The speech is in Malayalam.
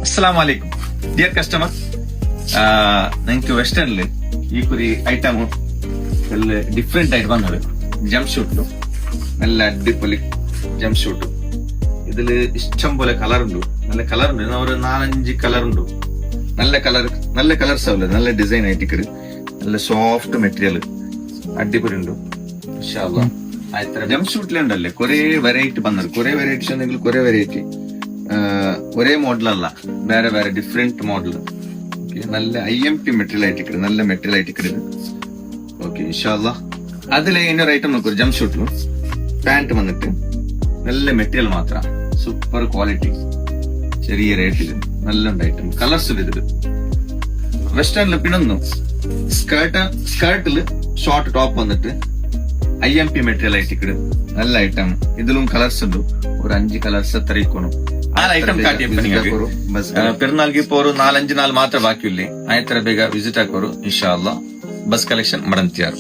ಅಸ್ಸಲಾಂ ವಲೈಕುಂ ಡಿಯರ್ ಕಸ್ಟಮರ್, ನಂಗೆ ವೆಸ್ಟರ್ನ್ಲಿ ಈ ಕುರಿ ಐಟಮ್ ಎಲ್ಲ ಡಿಫ್ರೆಂಟ್ ಆയിട്ട് വന്നത് ജംപ് ഷൂട്ട് നല്ല അടിപൊളി ജംപ് ഷൂട്ട്. ഇതില് ഇഷ്ടം പോലെ കളർ ഉണ്ട്, നല്ല കളർ ഉണ്ട്, ഒരു 4-5 കളർ ഉണ്ട്. നല്ല കളർസ് ആവില്ല, നല്ല ഡിസൈൻ ആയിട്ട് നല്ല സോഫ്റ്റ് മെറ്റീരിയൽ അടിപൊളി ഉണ്ട്. ജംപ് ഷൂട്ടിലുണ്ടല്ലേ കുറെ വെറൈറ്റി വന്നത്, കുറെ വെറൈറ്റീസ് ഉണ്ടെങ്കിൽ കുറെ വെറൈറ്റി, ഒരേ മോഡലല്ല, വേറെ വേറെ ഡിഫറെന്റ് മോഡൽ. നല്ല IMP മെറ്റീരിയൽ ആയിട്ട് നല്ല മെറ്റീരിയൽ ആയിട്ട് ഓക്കെ ഇൻഷാല്ലാ. അതിലെ ಇನ್ನೊരു ಐಟಮ್ നോക്കൂ, ജംപ് ഷൂട്ടിലും പാന്റ് വന്നിട്ട് നല്ല മെറ്റീരിയൽ മാത്ര, സൂപ്പർ ക്വാളിറ്റി, ചെറിയ റേറ്റിൽ നല്ല ഐറ്റം. കളർസ് ഇതില് വെസ്റ്റേണില് പിന്നൊന്നും സ്കേർട്ടില് ഷോർട്ട് ടോപ്പ് വന്നിട്ട് IMP മെറ്റീരിയൽ ആയിട്ട് നല്ല ഐറ്റം. ഇതിലും കളർസ് ഉണ്ട്, ഒരു 5 കളർസ് എത്ര ഇക്കോണം ಆ ಐಟಮ್ ಪೆರುನಾಲ್ಗೆ ಇಪ್ಪ 4-5 ನಾಲ್ ಮಾತ್ರ ಬಾಕಿ ಇಲ್ಲಿ ಆಯ್ತರ ಬೇಗ ವಿಸಿಟ್ ಹಾಕೋರು ಇನ್ಶಾ ಅಲ್ಲಾ. Bus collection ಮಾಡಂತಿಯಾರು.